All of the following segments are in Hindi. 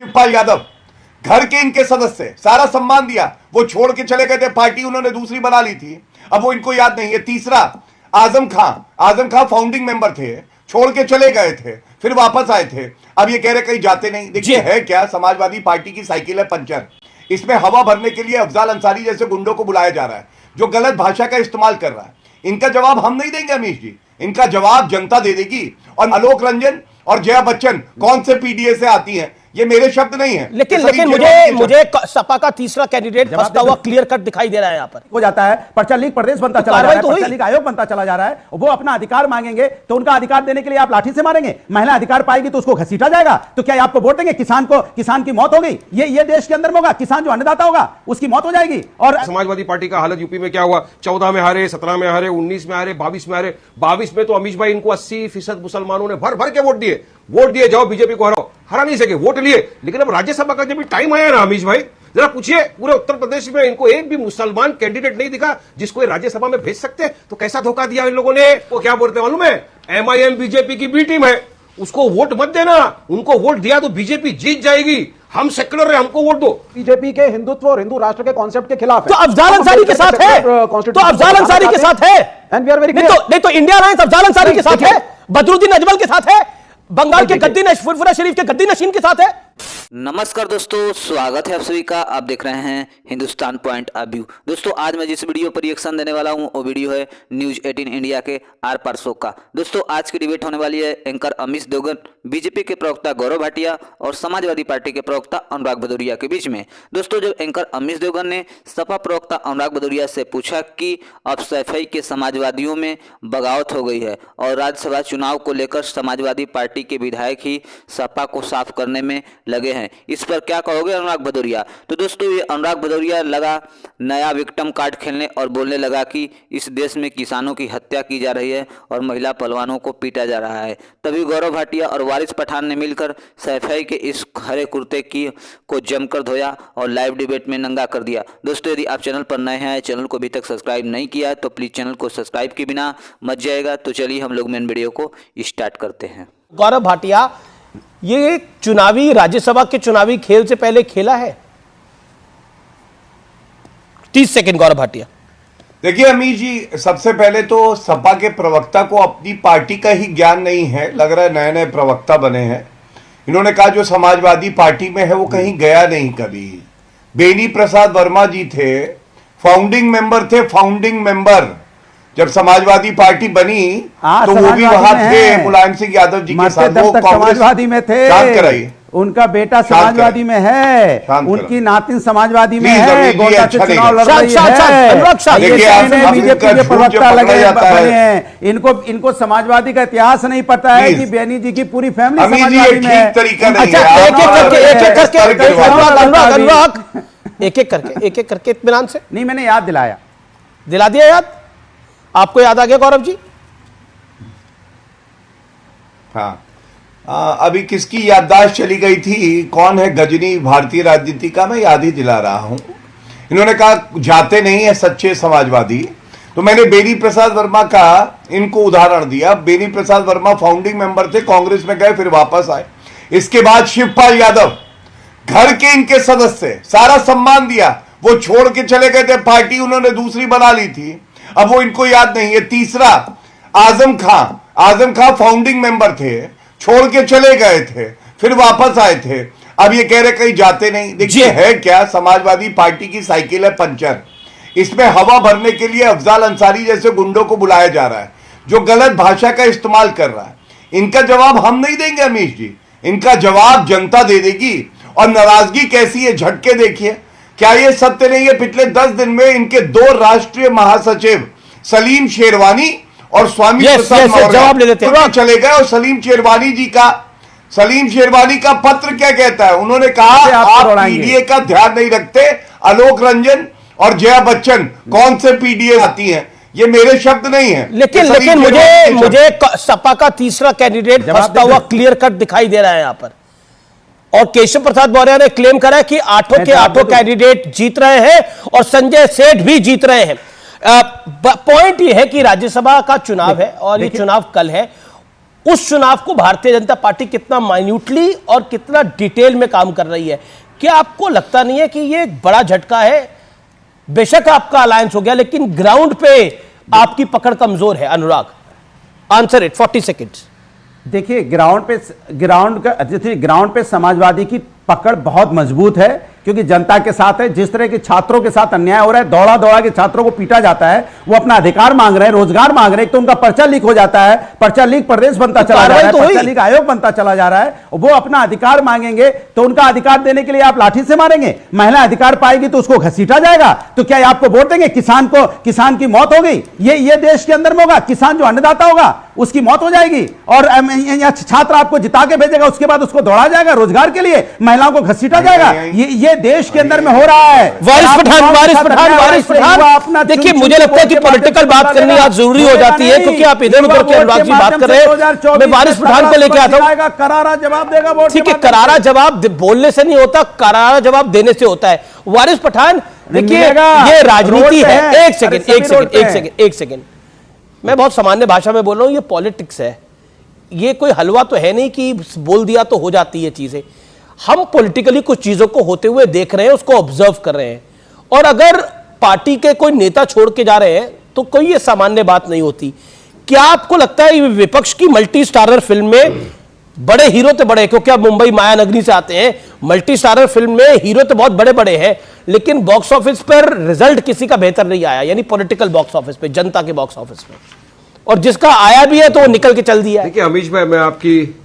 शिवपाल यादव घर के इनके सदस्य सारा सम्मान दिया, वो छोड़ के चले गए थे, पार्टी उन्होंने दूसरी बना ली थी, अब वो इनको याद नहीं है। तीसरा आजम खां फाउंडिंग मेंबर थे, छोड़ के चले गए थे, फिर वापस आए थे, अब ये कह रहे कहीं जाते नहीं। देखिए है क्या, समाजवादी पार्टी की साइकिल है पंचर, इसमें हवा भरने के लिए अफजाल अंसारी जैसे गुंडों को बुलाया जा रहा है जो गलत भाषा का इस्तेमाल कर रहा है। इनका जवाब हम नहीं देंगे अमीश जी, इनका जवाब जनता दे देगी। और आलोक रंजन और जया बच्चन कौन से पीडीए से आती हैं, ये मेरे शब्द नहीं है। लेकिन मुझे सपा का तीसरा कैंडिडेट फंसता हुआ क्लियर कट दिखाई दे रहा है। यहाँ पर हो जाता है पर्चा लीग प्रदेश बनता चला जा रहा है, पर्चा लीग आयोग बनता चला जा रहा है, वो अपना अधिकार मांगेंगे तो उनका अधिकार देने के लिए आप लाठी से मारेंगे, महिला अधिकार पाएगी तो उसको घसीटा जाएगा, तो क्या आपको वोट देंगे? किसान की मौत हो गई, ये देश के अंदर में होगा, किसान जो अन्नदाता होगा उसकी मौत हो जाएगी। और समाजवादी पार्टी का हालत यूपी में क्या हुआ, 14 में हारे, 17 में हारे, 19 में हारे, 22 में हारे। 22 में तो अमीश भाई इनको 80% मुसलमानों ने भर भर के वोट दिए, जाओ बीजेपी को हरा नहीं सके, वोट लिए। लेकिन अब राज्यसभा का जब भी टाइम आया ना अमीश भाई, जरा पूछिए पूरे उत्तर प्रदेश में इनको एक भी मुसलमान कैंडिडेट नहीं दिखा जिसको ये राज्यसभा में भेज सकते। तो कैसा धोखा दिया इन लोगों ने। वो क्या बोलते हैं मालूम है, एमआईएम बीजेपी की बी टीम है, उसको वोट मत देना, उनको वोट दिया तो बीजेपी जीत जाएगी, हम सेक्युलर है, हमको वोट दो। बीजेपी के हिंदुत्व और हिंदू राष्ट्र के कॉन्सेप्ट के खिलाफ है, तो अफजाल अंसारी के साथ है, तो अफजाल अंसारी के साथ है, नहीं तो इंडिया अलायंस अफजाल अंसारी के साथ है, बदरुद्दीन अजमल के साथ है, बंगाल के गद्दी फुरफुरा शरीफ के गद्दी नशीन के साथ है। नमस्कार दोस्तों, स्वागत है आप सभी का। आप देख रहे हैं हिंदुस्तान पॉइंट ऑफ व्यू। दोस्तों आज मैं जिस वीडियो पर रिएक्शन देने वाला हूं वो वीडियो है न्यूज 18 इंडिया के आर पार शो का। दोस्तों आज की डिबेट होने वाली है एंकर अमीश देवगन, बीजेपी के प्रवक्ता गौरव भाटिया और समाजवादी पार्टी के प्रवक्ता अनुराग भदौरिया के बीच में। दोस्तों जब एंकर अमीश देवगन ने सपा प्रवक्ता अनुराग भदौरिया से पूछा कि अब सैफई के समाजवादियों में बगावत हो गई है और राज्यसभा चुनाव को लेकर समाजवादी पार्टी के विधायक ही सपा को साफ करने में लगे हैं, इस पर क्या कहोगे अनुराग भदौरिया। तो दोस्तों ये अनुराग भदौरिया लगा नया विक्टिम कार्ड खेलने और बोलने लगा कि इस देश में किसानों की हत्या की जा रही है और महिला पहलवानों को पीटा जा रहा है। तभी गौरव भाटिया और वारिस पठान ने मिलकर सैफई के इस हरे कुर्ते को जमकर धोया और लाइव डिबेट में नंगा कर दिया। दोस्तों यदि आप चैनल पर नए हैं, चैनल को अभी तक सब्सक्राइब नहीं किया है तो प्लीज चैनल को सब्सक्राइब के बिना मत जाएगा। तो चलिए हम लोग मेन वीडियो को स्टार्ट करते हैं। गौरव भाटिया ये चुनावी राज्यसभा के चुनावी खेल से पहले खेला है। 30 सेकंड गौरव भाटिया। देखिए अमीश जी, सबसे पहले तो सपा के प्रवक्ता को अपनी पार्टी का ही ज्ञान नहीं है, लग रहा है नए नए प्रवक्ता बने हैं। इन्होंने कहा जो समाजवादी पार्टी में है वो कहीं गया नहीं कभी। बेनी प्रसाद वर्मा जी थे, फाउंडिंग मेंबर थे, फाउंडिंग मेंबर जब समाजवादी पार्टी बनी तो वो भी वहां थे, मुलायम सिंह यादव जी के साथ, वो समाजवादी में थे। शांत कराइए, उनका बेटा समाजवादी में है, उनकी नातिन समाजवादी में है, गोंडा से चुनाव लड़ रही है। बीजेपी के प्रवक्ता लगे हैं, इनको समाजवादी का इतिहास नहीं पता है कि बेनी जी की पूरी फैमिली समाजवादी में है। एक एक करके इत्मीनान से। नहीं मैंने याद दिला दिया याद, आपको याद आ गया गौरव जी? हाँ अभी किसकी याददाश्त चली गई थी, कौन है गजनी भारतीय राजनीति का, मैं याद ही दिला रहा हूं। इन्होंने कहा जाते नहीं है सच्चे समाजवादी, तो मैंने बेनी प्रसाद वर्मा का इनको उदाहरण दिया। बेनी प्रसाद वर्मा फाउंडिंग मेंबर थे, कांग्रेस में गए फिर वापस आए। इसके बाद शिवपाल यादव घर के इनके सदस्य सारा सम्मान दिया, वो छोड़ के चले गए थे, पार्टी उन्होंने दूसरी बना ली थी, अब वो इनको याद नहीं है। तीसरा आजम खां फाउंडिंग मेंबर थे, छोड़ के चले गए थे, फिर वापस आए थे, अब ये कह रहे कहीं जाते नहीं। देखिए है क्या, समाजवादी पार्टी की साइकिल है पंचर, इसमें हवा भरने के लिए अफजाल अंसारी जैसे गुंडों को बुलाया जा रहा है जो गलत भाषा का इस्तेमाल कर रहा है। इनका जवाब हम नहीं देंगे अमीश जी, इनका जवाब जनता दे देगी। और नाराजगी कैसी है, झटके देखिए। क्या ये सत्य नहीं है, पिछले 10 दिन में इनके 2 राष्ट्रीय महासचिव सलीम शेरवानी और स्वामी प्रसाद मौर्य चले गए। और सलीम शेरवानी का पत्र क्या कहता है, उन्होंने कहा आप पीडीए का ध्यान नहीं रखते, आलोक रंजन और जया बच्चन कौन से पीडीए आती हैं, ये मेरे शब्द नहीं है। लेकिन मुझे सपा का तीसरा कैंडिडेट फंसता हुआ क्लियर कट दिखाई दे रहा है यहां पर। और केशव प्रसाद मौर्य ने क्लेम करा कि 8 के 8 कैंडिडेट जीत रहे हैं और संजय सेठ भी जीत रहे हैं। पॉइंट यह है कि राज्यसभा का चुनाव है और ये चुनाव कल है। उस चुनाव को भारतीय जनता पार्टी कितना माइन्यूटली और कितना डिटेल में काम कर रही है। क्या आपको लगता नहीं है कि ये एक बड़ा झटका है? बेशक आपका अलायंस हो गया, लेकिन ग्राउंड पे आपकी पकड़ कमजोर है। अनुराग, आंसर इट, 40 सेकेंड्स। देखिए, ग्राउंड पे समाजवादी की पकड़ बहुत मजबूत है, क्योंकि जनता के साथ है। जिस तरह के छात्रों के साथ अन्याय हो रहा है, दौड़ा दौड़ा के छात्रों को पीटा जाता है, वो अपना अधिकार मांग रहे हैं, रोजगार मांग रहे हैं, तो उनका पर्चा लीक हो जाता है, पर्चा लीक प्रदेश बनता चला जा रहा है, पर्चा लीक आयोग बनता चला जा रहा है। वो अपना अधिकार मांगेंगे तो उनका अधिकार देने के लिए आप लाठी से मारेंगे। महिला अधिकार पाएगी तो उसको घसीटा जाएगा, तो क्या आपको वोट देंगे? किसान की मौत हो गई, ये देश के अंदर में होगा। किसान जो अन्नदाता होगा उसकी मौत हो जाएगी, और छात्र आपको जिता के भेजेगा, उसके बाद उसको दौड़ा जाएगा रोजगार के लिए, महिलाओं को घसीटा जाएगा। ये देश के अंदर में हो रहा है। वारिस पठान, देखिए, मुझे लगता है कि पॉलिटिकल बात करनी आज जरूरी हो जाती है, क्योंकि आप इधर उधर के अनुराग जी बात कर रहे हैं। मैं वारिस पठान को लेकर आता हूं। करारा जवाब देगा। ठीक है, करारा जवाब बोलने से नहीं होता, करारा जवाब देने से होता है। वारिस पठान, देखिए, ये राजनीति है। एक सेकेंड, मैं बहुत सामान्य भाषा में बोल रहा हूं, ये पॉलिटिक्स है। ये कोई हलवा तो है नहीं कि बोल दिया तो हो जाती है चीजें। हम पॉलिटिकली कुछ चीजों को होते हुए देख रहे हैं, उसको ऑब्जर्व कर रहे हैं, और अगर पार्टी के कोई नेता छोड़ के जा रहे हैं तो कोई ये सामान्य बात नहीं होती। क्या आपको लगता है विपक्ष की मल्टी स्टारर फिल्म में बड़े हीरो तो बड़े, क्योंकि आप मुंबई मायानगरी से आते हैं, मल्टी स्टारर फिल्म में हीरो तो बहुत बड़े बड़े हैं, लेकिन बॉक्स ऑफिस पर रिजल्ट किसी का बेहतर नहीं आया, यानी पॉलिटिकल बॉक्स ऑफिस पे, जनता के बॉक्स ऑफिस पे, और जिसका आया भी है तो वो निकल के चल दिया है। देखिए अमीश भाई, मैं आपकी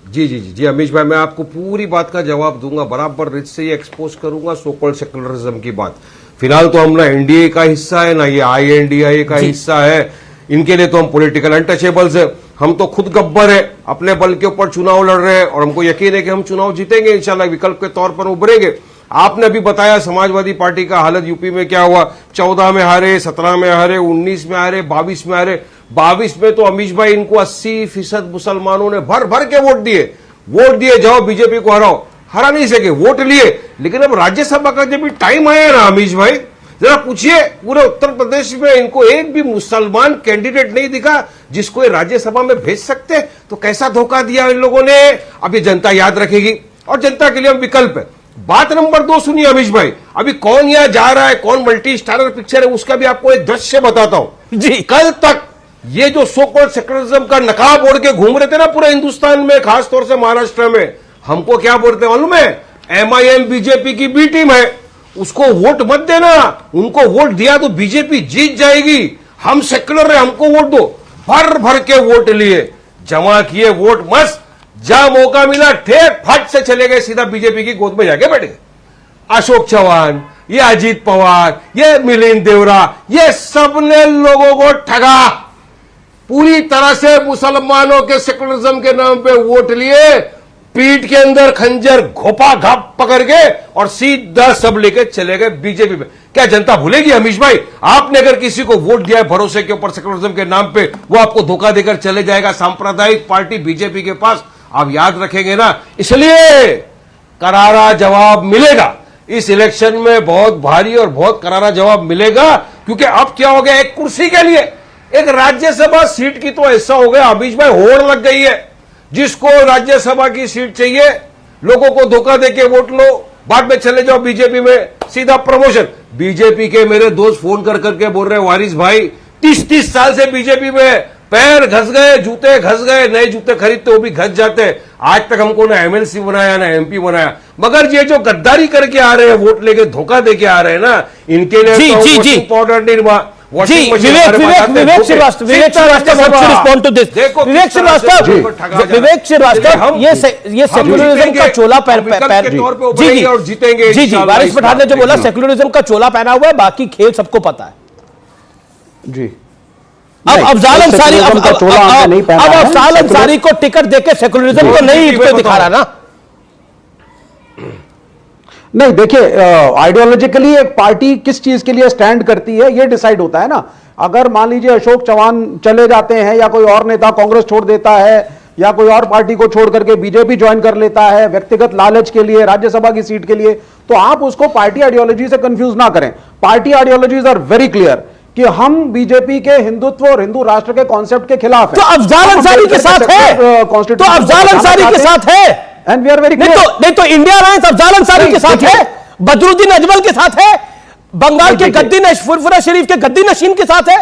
जी अमीश भाई, मैं आपको पूरी बात का जवाब दूंगा, बराबर रिच से ये एक्सपोज करूंगा सो कॉल्ड सेकुलरिज्म की बात। फिलहाल तो हम ना एनडीए का हिस्सा है, ना ये आईएनडीए का हिस्सा है, इनके लिए तो हम पॉलिटिकल अनटचेबल्स है। हम तो खुद गब्बर है, अपने बल के ऊपर चुनाव लड़ रहे हैं, और हमको यकीन है कि हम चुनाव जीतेंगे इंशाल्लाह, विकल्प के तौर पर उभरेंगे। आपने अभी बताया समाजवादी पार्टी का हालत यूपी में क्या हुआ, 14 में हारे, 17 में हारे, 19 में हारे, 22 में हारे। 22 में तो अमीश भाई इनको 80% मुसलमानों ने भर भर के वोट दिए, जाओ बीजेपी को हराओ, हरा नहीं सके, वोट लिए। लेकिन अब राज्यसभा का जब भी टाइम आया ना अमीश भाई, जरा पूछिए, पूरे उत्तर प्रदेश में इनको एक भी मुसलमान कैंडिडेट नहीं दिखा जिसको ये राज्यसभा में भेज सकते। तो कैसा धोखा दिया इन लोगों ने, अब ये जनता याद रखेगी, और जनता के लिए अब विकल्प है। बात नंबर 2 सुनिए अमीश भाई, अभी कौन यहां जा रहा है, कौन मल्टी स्टारर पिक्चर है, उसका भी आपको एक दृश्य बताता हूं जी। कल तक ये जो सो कॉल्ड सेकुलरिज्म का नकाब ओढ़ के घूम रहे थे ना पूरे हिंदुस्तान में, खासतौर से महाराष्ट्र में, हमको क्या बोलते मालूम है, एमआईएम बीजेपी की बी टीम है, उसको वोट मत देना, उनको वोट दिया तो बीजेपी जीत जाएगी, हम सेकुलर है, हमको वोट दो। भर भर के वोट लिए, जमा किए वोट, मस्त, जहां मौका मिला ठेक फट से चले गए, सीधा बीजेपी की गोद में जाके बैठ गए। अशोक चौहान, ये अजीत पवार, ये मिलिंद देवरा, ये सबने लोगों को ठगा, पूरी तरह से मुसलमानों के सेकुलरिज्म के नाम पे वोट लिए, पीठ के अंदर खंजर घोपा घाप पकड़ के, और सीधा सब लेके चले गए बीजेपी में। क्या जनता भूलेगी अमीश भाई? आपने अगर किसी को वोट दिया है भरोसे के ऊपर सेकुलरिज्म के नाम पे, वो आपको धोखा देकर चले जाएगा सांप्रदायिक पार्टी बीजेपी के पास, आप याद रखेंगे ना। इसलिए करारा जवाब मिलेगा इस इलेक्शन में, बहुत भारी और बहुत करारा जवाब मिलेगा। क्योंकि अब क्या हो गया, एक कुर्सी के लिए, एक राज्यसभा सीट की तो ऐसा हो गया अमीश भाई, होड़ लग गई है। जिसको राज्यसभा की सीट चाहिए, लोगों को धोखा देके वोट लो, बाद में चले जाओ बीजेपी में, सीधा प्रमोशन। बीजेपी के मेरे दोस्त फोन कर करके बोल रहे हैं, वारिस भाई 30-30 साल से बीजेपी में, पैर घस गए, जूते घस गए, नए जूते खरीदते वो भी घस जाते, आज तक हमको ना एमएलसी बनाया ना एमपी बनाया। मगर ये जो गद्दारी करके आ रहे हैं, वोट लेके धोखा देके आ रहे हैं ना, इनके लिए पाउडर निर्मा विवेक श्रीवास्तव, ये सेकुलरिज्म का चोला जीतेंगे जी। वारिस पठान ने जो बोला, सेकुलरिज्म का चोला पहना हुआ है, बाकी खेल सबको पता है जी। अब अफजाल अंसारी को टिकट देके सेकुलरिज्म को नहीं दिखा रहा ना। नहीं, देखिए, आइडियोलॉजिकली एक पार्टी किस चीज के लिए स्टैंड करती है ये डिसाइड होता है ना। अगर मान लीजिए अशोक चौहान चले जाते हैं, या कोई और नेता कांग्रेस छोड़ देता है, या कोई और पार्टी को छोड़ करके बीजेपी ज्वाइन कर लेता है व्यक्तिगत लालच के लिए, राज्यसभा की सीट के लिए, तो आप उसको पार्टी आइडियोलॉजी से कंफ्यूज ना करें। Party ideologies are very clear कि हम बीजेपी के हिंदुत्व और हिंदू राष्ट्र के कॉन्सेप्ट के खिलाफ तो अफजाल अंसारी के साथ है, तो अफजाल अंसारी के साथ है, एंड वी आर वेरी नहीं तो इंडिया अलायंस अफजाल अंसारी के साथ है, बदरुद्दीन अजमल के साथ है, बंगाल के गद्दी फुरफुरा शरीफ के गद्दी नशीन के साथ है।